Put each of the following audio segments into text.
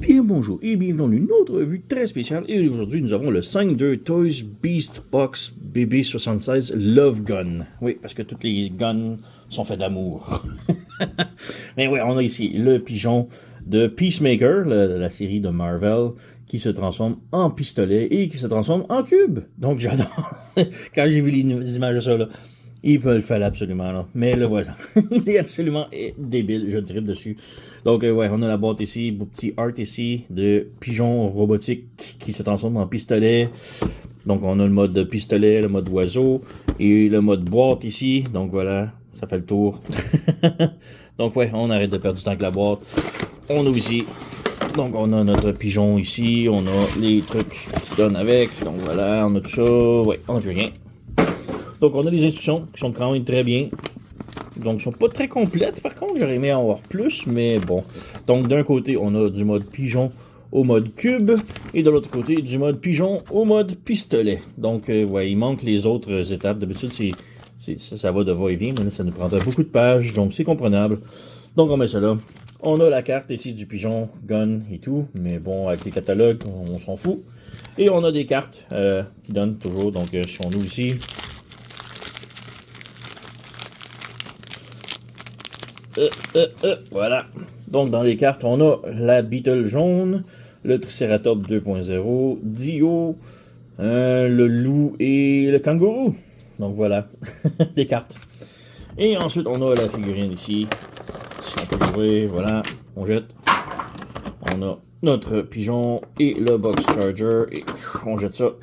Bien bonjour et bienvenue dans une autre revue très spéciale. Et aujourd'hui, nous avons le 5-2 Toys Beast Box BB76 Love Gun. Oui, parce que toutes les guns sont faits d'amour. Mais oui, on a ici le pigeon de Peacemaker, la série de Marvel, qui se transforme en pistolet et qui se transforme en cube. Donc j'adore. Quand j'ai vu les images de ça, là, il peut le faire absolument, là. Mais le voisin, il est absolument débile, je tripe dessus. Donc, ouais, on a la boîte ici, beau petit art ici, de pigeon robotique qui se transforme en pistolet. Donc, on a le mode pistolet, le mode oiseau, et le mode boîte ici. Donc, voilà, ça fait le tour. Donc, ouais, on arrête de perdre du temps avec la boîte. On ouvre ici. Donc, on a notre pigeon ici, on a les trucs qui donnent avec. Donc, voilà, on a tout ça. Ouais, on n'a plus rien. Donc, on a les instructions qui sont quand même très bien. Donc, ils sont pas très complètes. Par contre, j'aurais aimé en avoir plus, mais bon. Donc, d'un côté, on a du mode pigeon au mode cube. Et de l'autre côté, du mode pigeon au mode pistolet. Donc, ouais, il manque les autres étapes. D'habitude, ça va de va-et-vient, mais là, ça nous prendrait beaucoup de pages. Donc, c'est comprenable. Donc, on met ça là. On a la carte ici du pigeon, gun et tout. Mais bon, avec les catalogues, on s'en fout. Et on a des cartes qui donnent toujours. Donc, si on ouvre ici... Voilà. Donc, dans les cartes, on a la Beetle jaune, le Triceratops 2.0, Dio, le loup et le kangourou. Donc, voilà. Des cartes. Et ensuite, on a la figurine ici. Si on peut l'ouvrir, voilà. On jette. On a notre pigeon et le box charger. Et on jette ça.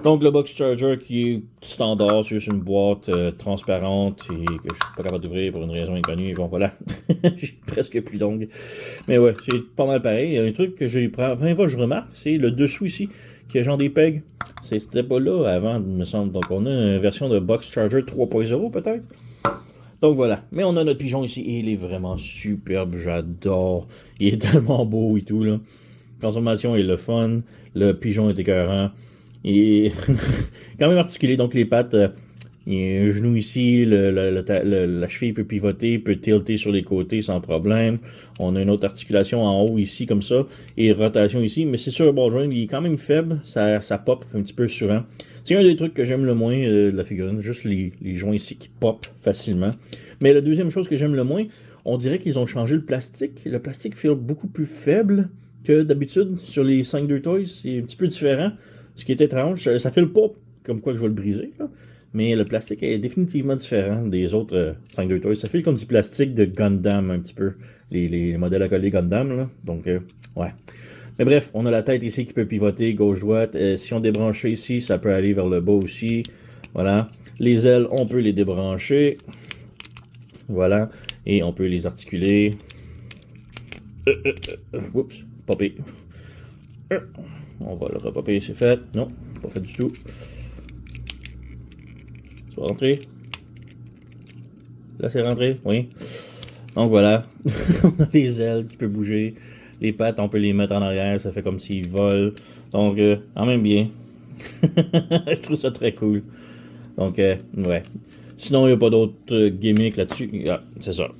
Donc, le box charger qui est standard, c'est juste une boîte transparente et que je suis pas capable d'ouvrir pour une raison inconnue. Et bon, voilà, j'ai presque plus d'ongles. Mais ouais, c'est pas mal pareil. Il y a un truc que j'ai la première fois que je remarque, c'est le dessous ici, qui a genre des pegs. C'était pas là avant, il me semble. Donc, on a une version de box charger 3.0 peut-être. Donc voilà, mais on a notre pigeon ici et il est vraiment superbe, j'adore. Il est tellement beau et tout, là. Transformation est le fun, le pigeon est écœurant. Et quand même articulé, donc les pattes, il y a un genou ici, la cheville peut pivoter, peut tilter sur les côtés sans problème. On a une autre articulation en haut ici comme ça, et rotation ici, mais c'est sûr, le ball joint, il est quand même faible, ça pop un petit peu souvent. C'est un des trucs que j'aime le moins de la figurine, juste les joints ici qui pop facilement. Mais la deuxième chose que j'aime le moins, on dirait qu'ils ont changé le plastique. Le plastique fait beaucoup plus faible que d'habitude sur les 5-2 Toys, c'est un petit peu différent. Ce qui est étrange, ça file pas comme quoi que je vais le briser, là. Mais le plastique est définitivement différent des autres 5-2 Toys. Ça file comme du plastique de Gundam un petit peu, les modèles à coller Gundam, là. Donc, ouais. Mais bref, on a la tête ici qui peut pivoter gauche-droite. Si on débranche ici, ça peut aller vers le bas aussi. Voilà. Les ailes, on peut les débrancher. Voilà. Et on peut les articuler. Oups, popé. On va le repopper, c'est fait. Non, pas fait du tout. Tu vas rentrer? Là, c'est rentré? Oui. Donc voilà. On a les ailes qui peuvent bouger. Les pattes, on peut les mettre en arrière. Ça fait comme s'ils volent. Donc, en même bien. Je trouve ça très cool. Donc, ouais. Sinon, il n'y a pas d'autres gimmicks là-dessus. Ah, c'est ça.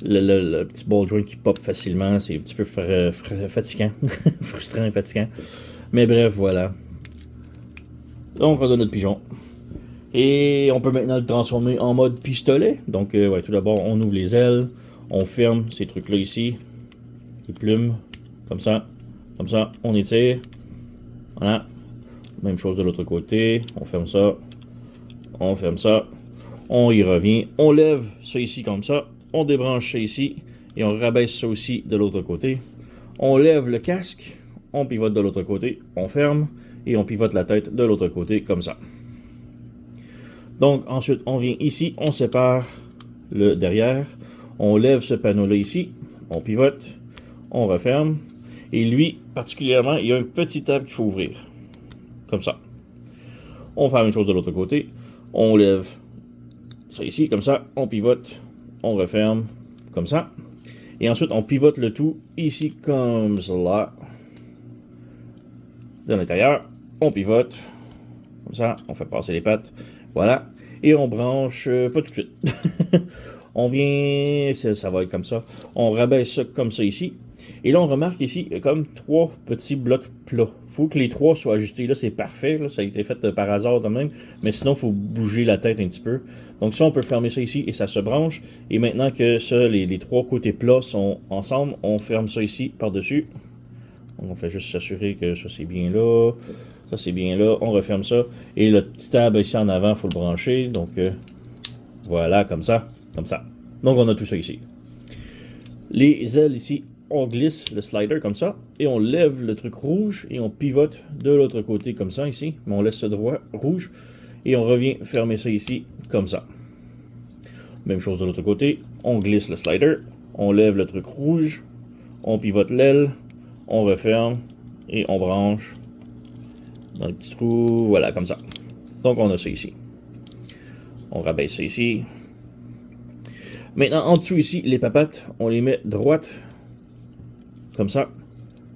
Le petit ball joint qui pop facilement, c'est un petit peu fatigant. Frustrant et fatigant. Mais bref, voilà. Donc, on a notre pigeon. Et on peut maintenant le transformer en mode pistolet. Donc, ouais, tout d'abord, on ouvre les ailes. On ferme ces trucs-là ici. Les plumes. Comme ça. Comme ça. On étire. Voilà. Même chose de l'autre côté. On ferme ça. On ferme ça. On y revient. On lève ça ici comme ça. On débranche ça ici et on rabaisse ça aussi de l'autre côté. On lève le casque, on pivote de l'autre côté, on ferme et on pivote la tête de l'autre côté comme ça. Donc ensuite on vient ici, on sépare le derrière, on lève ce panneau-là ici, on pivote, on referme et lui particulièrement il y a un petit tab qu'il faut ouvrir. Comme ça. On fait la même chose de l'autre côté, on lève ça ici comme ça, on pivote. On referme comme ça. Et ensuite, on pivote le tout ici comme cela. De l'intérieur, on pivote. Comme ça, on fait passer les pattes. Voilà. Et on branche, pas tout de suite. On vient, ça va être comme ça. On rabaisse ça comme ça ici. Et là, on remarque ici, il y a comme 3 petits blocs plats. Il faut que les 3 soient ajustés. Là, c'est parfait. Là, ça a été fait par hasard de même. Mais sinon, il faut bouger la tête un petit peu. Donc ça, on peut fermer ça ici et ça se branche. Et maintenant que ça, les 3 côtés plats sont ensemble, on ferme ça ici par-dessus. Donc on fait juste s'assurer que ça, c'est bien là. Ça, c'est bien là. On referme ça. Et le petit tab ici en avant, il faut le brancher. Donc voilà, comme ça. Comme ça. Donc on a tout ça ici. Les ailes ici, on glisse le slider comme ça, et on lève le truc rouge, et on pivote de l'autre côté comme ça ici, mais on laisse ce droit rouge, et on revient fermer ça ici comme ça. Même chose de l'autre côté, on glisse le slider, on lève le truc rouge, on pivote l'aile, on referme, et on branche dans le petit trou, voilà, comme ça. Donc on a ça ici. On rabaisse ça ici. Maintenant, en dessous ici, les papates, on les met droites, comme ça.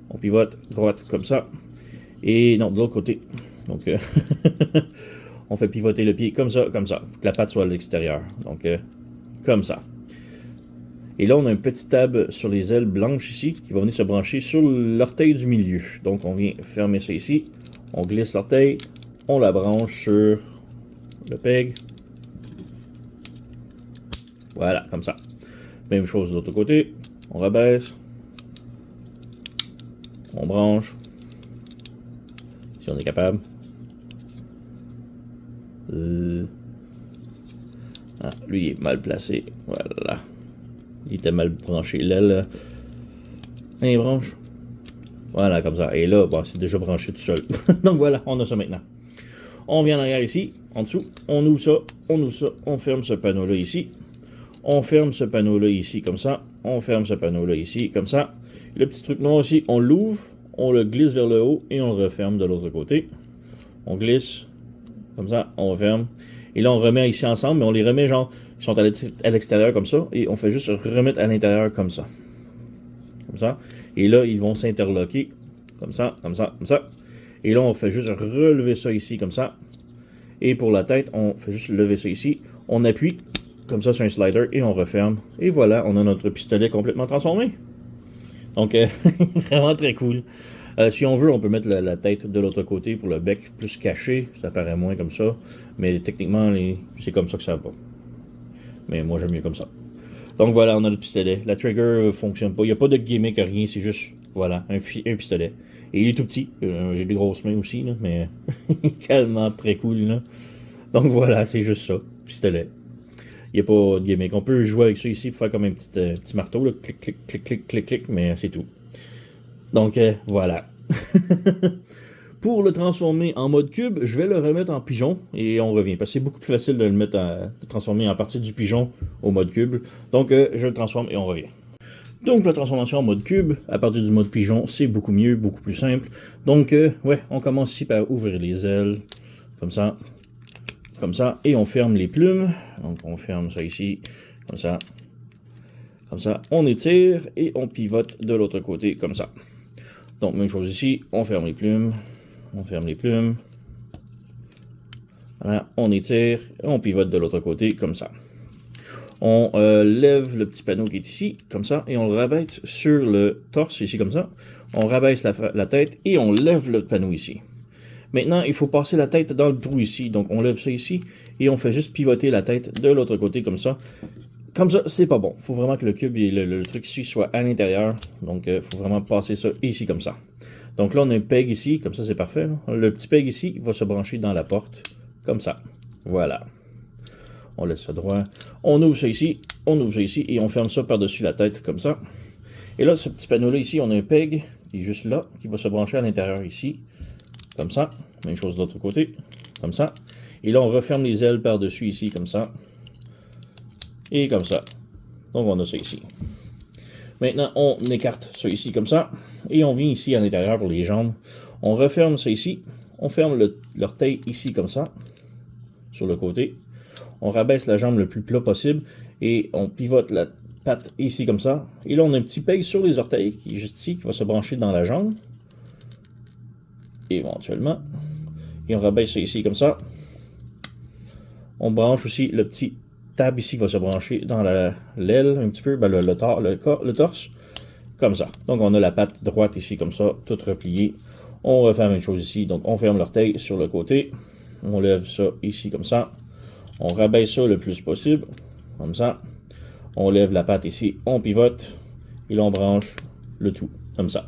On pivote droite, comme ça. Et non, de l'autre côté. Donc, on fait pivoter le pied comme ça, comme ça. Il faut que la patte soit à l'extérieur. Donc, comme ça. Et là, on a un petit tab sur les ailes blanches ici, qui va venir se brancher sur l'orteil du milieu. Donc, on vient fermer ça ici. On glisse l'orteil. On la branche sur le peg. Voilà, comme ça. Même chose de l'autre côté. On rabaisse. On branche. Si on est capable. Ah, lui, il est mal placé. Voilà. Il était mal branché. L'aile. Et branche. Voilà, comme ça. Et là, bon, c'est déjà branché tout seul. Donc voilà, on a ça maintenant. On vient en arrière ici, en dessous. On ouvre ça. On ouvre ça. On ferme ce panneau-là ici. On ferme ce panneau-là ici, comme ça. On ferme ce panneau-là ici, comme ça. Le petit truc noir ici, on l'ouvre, on le glisse vers le haut et on le referme de l'autre côté. On glisse, comme ça, on referme. Et là, on remet ici ensemble, mais on les remet genre, ils sont à l'extérieur comme ça, et on fait juste remettre à l'intérieur comme ça. Comme ça. Et là, ils vont s'interloquer, comme ça, comme ça, comme ça. Et là, on fait juste relever ça ici, comme ça. Et pour la tête, on fait juste lever ça ici. On appuie, comme ça, sur un slider, et on referme. Et voilà, on a notre pistolet complètement transformé. Donc, vraiment très cool. Si on veut, on peut mettre la tête de l'autre côté pour le bec plus caché. Ça paraît moins comme ça. Mais techniquement, c'est comme ça que ça va. Mais moi, j'aime mieux comme ça. Donc voilà, on a le pistolet. La trigger fonctionne pas. Il n'y a pas de gimmick, rien. C'est juste, voilà, un pistolet. Et il est tout petit. J'ai des grosses mains aussi, là, mais il est tellement très cool. Là. Donc voilà, c'est juste ça. Pistolet. Il n'y a pas de gimmick. On peut jouer avec ça ici pour faire comme un petit marteau. Là. Clic, clic, clic, clic, clic, clic, mais c'est tout. Donc, voilà. Pour le transformer en mode cube, je vais le remettre en pigeon et on revient. Parce que c'est beaucoup plus facile de le mettre de transformer en partie du pigeon au mode cube. Donc, je le transforme et on revient. Donc, la transformation en mode cube, à partir du mode pigeon, c'est beaucoup mieux, beaucoup plus simple. Donc, ouais, on commence ici par ouvrir les ailes. Comme ça. Comme ça. Et on ferme les plumes. Donc, on ferme ça ici. Comme ça. Comme ça. On étire et on pivote de l'autre côté. Comme ça. Donc, même chose ici, on ferme les plumes, on ferme les plumes, voilà, on étire, et on pivote de l'autre côté, comme ça. On lève le petit panneau qui est ici, comme ça, et on le rabaisse sur le torse, ici, comme ça. On rabaisse la tête, et on lève le panneau ici. Maintenant, il faut passer la tête dans le trou ici, donc on lève ça ici, et on fait juste pivoter la tête de l'autre côté, comme ça. Comme ça, c'est pas bon. Il faut vraiment que le cube et le truc ici soit à l'intérieur. Donc, il faut vraiment passer ça ici comme ça. Donc là, on a un peg ici. Comme ça, c'est parfait. Là. Le petit peg ici va se brancher dans la porte. Comme ça. Voilà. On laisse ça droit. On ouvre ça ici. On ouvre ça ici. Et on ferme ça par-dessus la tête comme ça. Et là, ce petit panneau-là ici, on a un peg qui est juste là. Qui va se brancher à l'intérieur ici. Comme ça. Même chose de l'autre côté. Comme ça. Et là, on referme les ailes par-dessus ici. Comme ça. Et comme ça. Donc, on a ça ici. Maintenant, on écarte ça ici comme ça. Et on vient ici à l'intérieur pour les jambes. On referme ça ici. On ferme l'orteil ici comme ça. Sur le côté. On rabaisse la jambe le plus plat possible. Et on pivote la patte ici comme ça. Et là, on a un petit peg sur les orteils qui est juste ici, qui va se brancher dans la jambe. Éventuellement. Et on rabaisse ça ici comme ça. On branche aussi le petit tab ici qui va se brancher dans l'aile un petit peu, ben le torse, comme ça. Donc, on a la patte droite ici, comme ça, toute repliée. On refait la même chose ici. Donc, on ferme l'orteil sur le côté. On lève ça ici, comme ça. On rabaisse ça le plus possible, comme ça. On lève la patte ici, on pivote. Et là, on branche le tout, comme ça.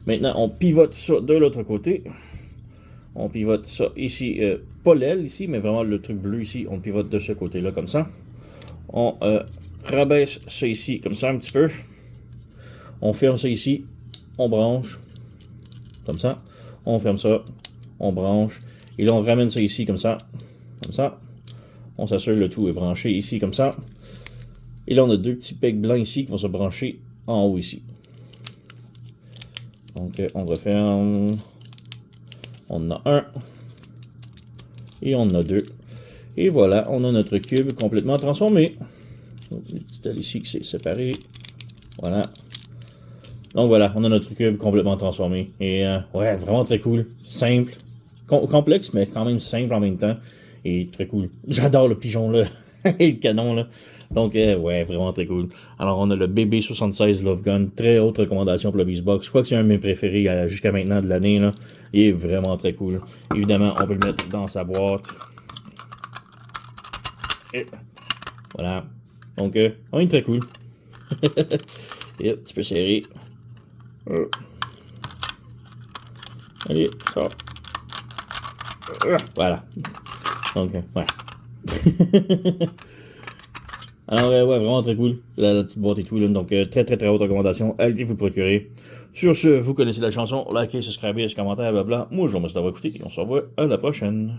Maintenant, on pivote ça de l'autre côté. On pivote ça ici, pas l'aile ici, mais vraiment le truc bleu ici. On pivote de ce côté-là, comme ça. On rabaisse ça ici, comme ça, un petit peu. On ferme ça ici, on branche, comme ça. On ferme ça, on branche. Et là, on ramène ça ici, comme ça. Comme ça. On s'assure que le tout est branché ici, comme ça. Et là, on a deux petits pegs blancs ici qui vont se brancher en haut ici. Donc, on referme. On en a un. Et on en a deux. Et voilà, on a notre cube complètement transformé. Donc, une petite aile ici qui s'est séparée. Voilà. Donc voilà, on a notre cube complètement transformé. Et ouais, vraiment très cool. Simple. Complexe, mais quand même simple en même temps. Et très cool. J'adore le pigeon là. Et le canon là. Donc, ouais, vraiment très cool. Alors, on a le BB76 Love Gun. Très haute recommandation pour le Beastbox. Je crois que c'est un de mes préférés jusqu'à maintenant de l'année. Il est vraiment très cool. Évidemment, on peut le mettre dans sa boîte. Et voilà. Donc, on est très cool. Et un petit peu serré. Allez, ça. Voilà. Donc, ouais. Alors, ouais, vraiment très cool. La petite boîte et tout. Là, donc, très haute recommandation. Allez vous procurer. Sur ce, vous connaissez la chanson. Likez, subscribez, commentaires, blabla. Moi, je vous remercie d'avoir écouté et on se revoit à la prochaine.